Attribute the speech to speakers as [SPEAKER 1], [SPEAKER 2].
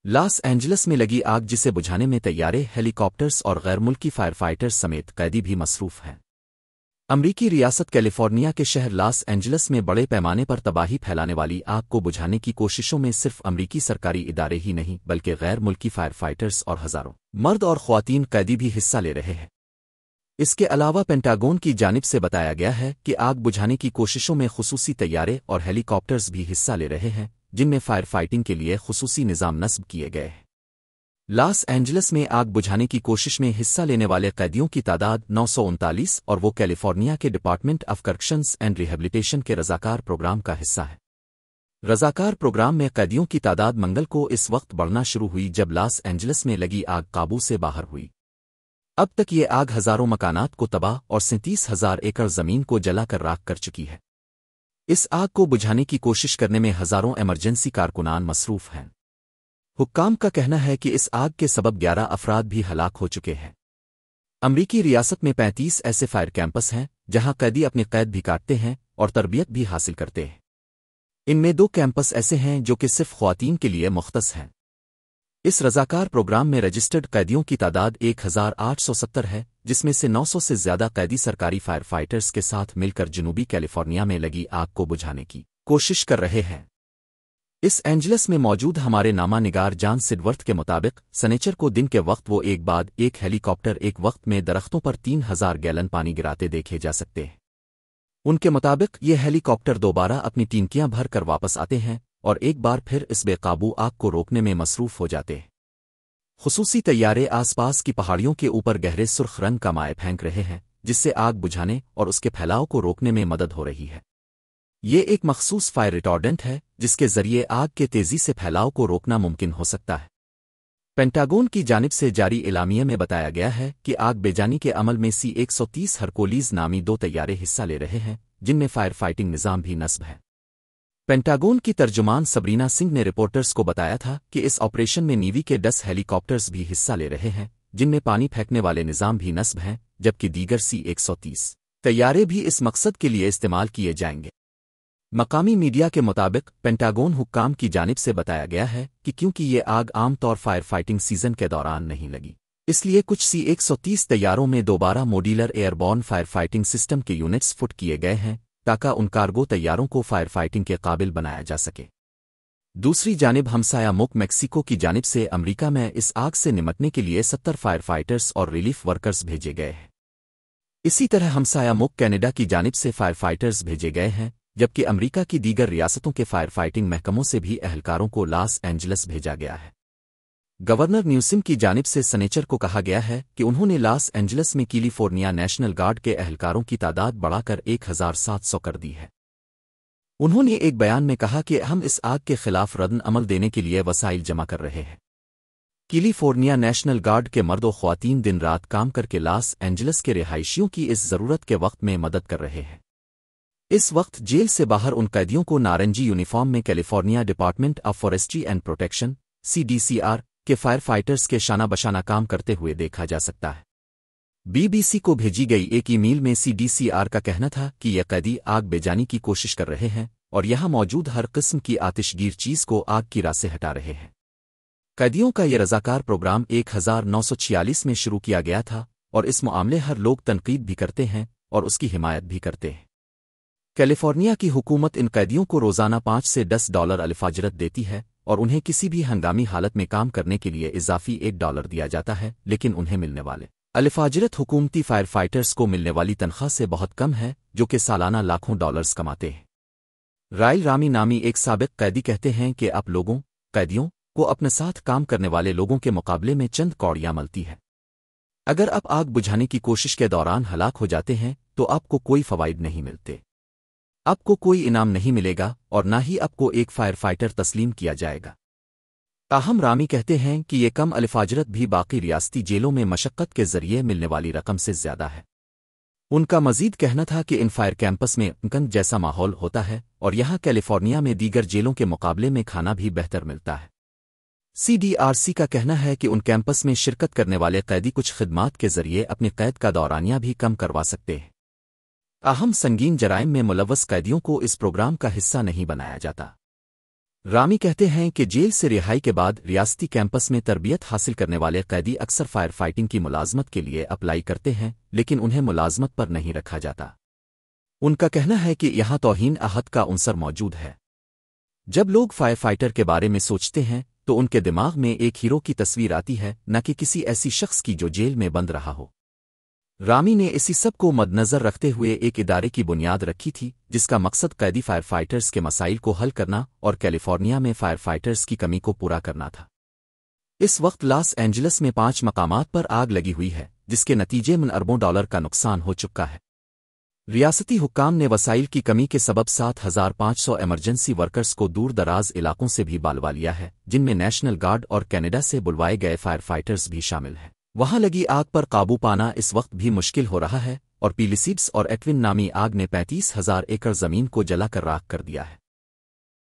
[SPEAKER 1] Los Angeles میں لگی آگ جسے بجھانے میں طیارے، ہیلی کاپٹرز اور غیر ملکی فائر فائٹرز سمیت قیدی بھی مصروف ہیں۔ امریکی ریاست کیلیفورنیا کے شہر لاس اینجلس میں بڑے پیمانے پر تباہی پھیلانے والی آگ کو بجھانے کی کوششوں میں صرف امریکی سرکاری ادارے ہی نہیں بلکہ غیر ملکی فائر فائٹرز اور ہزاروں مرد اور خواتین قیدی بھی حصہ لے رہے ہیں۔ اس کے علاوہ پینٹاگون کی جانب سے بتایا گیا ہے کہ آگ بجھانے کی کوششوں میں خصوصی طیارے اور ہیلی کاپٹرز بھی حصہ لے رہے ہیں، جن میں فائر فائٹنگ کے لیے خصوصی نظام نصب کیے گئے ہیں۔ لاس اینجلس میں آگ بجھانے کی کوشش میں حصہ لینے والے قیدیوں کی تعداد 939 اور وہ کیلیفورنیا کے ڈپارٹمنٹ آف کرکشنز اینڈ ریہیبلیٹیشن کے رضاکار پروگرام کا حصہ ہے۔ رضاکار پروگرام میں قیدیوں کی تعداد منگل کو اس وقت بڑھنا شروع ہوئی جب لاس اینجلس میں لگی آگ قابو سے باہر ہوئی۔ اب تک یہ آگ ہزاروں مکانات کو تباہ اور 37,000 ایکڑ زمین کو جلا کر راکھ کر چکی ہے۔ اس آگ کو بجھانے کی کوشش کرنے میں ہزاروں ایمرجنسی کارکنان مصروف ہیں۔ حکام کا کہنا ہے کہ اس آگ کے سبب 11 افراد بھی ہلاک ہو چکے ہیں۔ امریکی ریاست میں 35 ایسے فائر کیمپس ہیں جہاں قیدی اپنی قید بھی کاٹتے ہیں اور تربیت بھی حاصل کرتے ہیں۔ ان میں 2 کیمپس ایسے ہیں جو کہ صرف خواتین کے لیے مختص ہیں۔ اس رضاکار پروگرام میں رجسٹرڈ قیدیوں کی تعداد 1870 ہے، جس میں سے 900 سے زیادہ قیدی سرکاری فائر فائٹرز کے ساتھ مل کر جنوبی کیلیفورنیا میں لگی آگ کو بجھانے کی کوشش کر رہے ہیں۔ اس اینجلس میں موجود ہمارے نامہ نگار جان سڈورتھ کے مطابق سنیچر کو دن کے وقت وہ ایک بعد ایک ہیلی کاپٹر ایک وقت میں درختوں پر 3000 گیلن پانی گراتے دیکھے جا سکتے ہیں۔ ان کے مطابق یہ ہیلی کاپٹر دوبارہ اپنی ٹینکیاں بھر کر واپس آتے ہیں اور ایک بار پھر اس بے قابو آگ کو روکنے میں مصروف ہو جاتے ہیں۔ خصوصی طیارے آس پاس کی پہاڑیوں کے اوپر گہرے سرخ رنگ کا مائع پھینک رہے ہیں، جس سے آگ بجھانے اور اس کے پھیلاؤ کو روکنے میں مدد ہو رہی ہے۔ یہ ایک مخصوص فائر ریٹارڈنٹ ہے جس کے ذریعے آگ کے تیزی سے پھیلاؤ کو روکنا ممکن ہو سکتا ہے۔ پینٹاگون کی جانب سے جاری اعلامیہ میں بتایا گیا ہے کہ آگ بیجانی کے عمل میں C-130 ہرکولز نامی 2 طیارے حصہ لے رہے ہیں، جن میں فائر فائٹنگ نظام بھی نصب ہے۔ پینٹاگون کی ترجمان سبرینا سنگھ نے رپورٹرز کو بتایا تھا کہ اس آپریشن میں نیوی کے 10 ہیلی کاپٹرز بھی حصہ لے رہے ہیں، جن میں پانی پھینکنے والے نظام بھی نصب ہیں، جبکہ دیگر C-130 طیارے بھی اس مقصد کے لیے استعمال کیے جائیں گے۔ مقامی میڈیا کے مطابق پینٹاگون حکام کی جانب سے بتایا گیا ہے کہ کیونکہ یہ آگ عام طور فائر فائٹنگ سیزن کے دوران نہیں لگی، اس لیے کچھ C-130 طیاروں میں دوبارہ modular airborne fire fighting system کے یونٹس فٹ کیے گئے ہیں تاکہ ان کارگو طیاروں کو فائر فائٹنگ کے قابل بنایا جا سکے۔ دوسری جانب ہمسایہ ملک میکسیکو کی جانب سے امریکہ میں اس آگ سے نمٹنے کے لیے 70 فائر فائٹرز اور ریلیف ورکرز بھیجے گئے ہیں۔ اسی طرح ہمسایہ ملک کینیڈا کی جانب سے فائر فائٹرز بھیجے گئے ہیں، جبکہ امریکہ کی دیگر ریاستوں کے فائر فائٹنگ محکموں سے بھی اہلکاروں کو لاس اینجلس بھیجا گیا ہے۔ گورنر نیوسم کی جانب سے سنیچر کو کہا گیا ہے کہ انہوں نے لاس اینجلس میں کیلیفورنیا نیشنل گارڈ کے اہلکاروں کی تعداد بڑھا کر 1700 کر دی ہے۔ انہوں نے ایک بیان میں کہا کہ ہم اس آگ کے خلاف ردن عمل دینے کے لیے وسائل جمع کر رہے ہیں۔ کیلیفورنیا نیشنل گارڈ کے مرد و خواتین دن رات کام کر کے لاس اینجلس کے رہائشیوں کی اس ضرورت کے وقت میں مدد کر رہے ہیں۔ اس وقت جیل سے باہر ان قیدیوں کو نارنجی یونیفارم میں California department of forestry and protection CDCR کے فائر فائٹرز کے شانہ بشانہ کام کرتے ہوئے دیکھا جا سکتا ہے۔ BBC کو بھیجی گئی ایک ای میل میں CDCR کا کہنا تھا کہ یہ قیدی آگ بیجانی کی کوشش کر رہے ہیں اور یہاں موجود ہر قسم کی آتش گیر چیز کو آگ کی راہ سے ہٹا رہے ہیں۔ قیدیوں کا یہ رضاکار پروگرام 1946 میں شروع کیا گیا تھا اور اس معاملے ہر لوگ تنقید بھی کرتے ہیں اور اس کی حمایت بھی کرتے ہیں۔ کیلیفورنیا کی حکومت ان قیدیوں کو روزانہ $5 سے $10 الفاجرت دیتی ہے اور انہیں کسی بھی ہنگامی حالت میں کام کرنے کے لیے اضافی $1 دیا جاتا ہے، لیکن انہیں ملنے والے الفاجرت حکومتی فائر فائٹرز کو ملنے والی تنخواہ سے بہت کم ہے، جو کہ سالانہ لاکھوں ڈالرز کماتے ہیں۔ رائل رامی نامی ایک سابق قیدی کہتے ہیں کہ آپ قیدیوں کو اپنے ساتھ کام کرنے والے لوگوں کے مقابلے میں چند کوڑیاں ملتی ہیں۔ اگر آپ آگ بجھانے کی کوشش کے دوران ہلاک ہو جاتے ہیں تو آپ کو کوئی فوائد نہیں ملتے، آپ کو کوئی انعام نہیں ملے گا اور نہ ہی آپ کو ایک فائر فائٹر تسلیم کیا جائے گا۔ تاہم رامی کہتے ہیں کہ یہ کم الفاجرت بھی باقی ریاستی جیلوں میں مشقت کے ذریعے ملنے والی رقم سے زیادہ ہے۔ ان کا مزید کہنا تھا کہ ان فائر کیمپس میں انکن جیسا ماحول ہوتا ہے اور یہاں کیلیفورنیا میں دیگر جیلوں کے مقابلے میں کھانا بھی بہتر ملتا ہے۔ CDRC کا کہنا ہے کہ ان کیمپس میں شرکت کرنے والے قیدی کچھ خدمات کے ذریعے اپنی قید کا دورانیہ بھی کم کروا سکتے ہیں۔ تاہم سنگین جرائم میں ملوث قیدیوں کو اس پروگرام کا حصہ نہیں بنایا جاتا۔ رامی کہتے ہیں کہ جیل سے رہائی کے بعد ریاستی کیمپس میں تربیت حاصل کرنے والے قیدی اکثر فائر فائٹنگ کی ملازمت کے لیے اپلائی کرتے ہیں لیکن انہیں ملازمت پر نہیں رکھا جاتا۔ ان کا کہنا ہے کہ یہاں توہین عہد کا عنصر موجود ہے۔ جب لوگ فائر فائٹر کے بارے میں سوچتے ہیں تو ان کے دماغ میں ایک ہیرو کی تصویر آتی ہے، نہ کہ کسی ایسی شخص کی جو جیل میں بند رہا ہو۔ رامی نے اسی سب کو مد نظر رکھتے ہوئے ایک ادارے کی بنیاد رکھی تھی جس کا مقصد قیدی فائر فائٹرز کے مسائل کو حل کرنا اور کیلیفورنیا میں فائر فائٹرز کی کمی کو پورا کرنا تھا۔ اس وقت لاس اینجلس میں 5 مقامات پر آگ لگی ہوئی ہے جس کے نتیجے میں اربوں ڈالر کا نقصان ہو چکا ہے۔ ریاستی حکام نے وسائل کی کمی کے سبب 7500 ایمرجنسی ورکرز کو دور دراز علاقوں سے بھی بالوا لیا ہے، جن میں نیشنل گارڈ اور کینیڈا سے بلوائے گئے فائر فائٹرز بھی شامل ہیں۔ وہاں لگی آگ پر قابو پانا اس وقت بھی مشکل ہو رہا ہے اور پیلیسیڈس اور ایٹوین نامی آگ نے 35,000 ایکڑ زمین کو جلا کر راکھ کر دیا ہے۔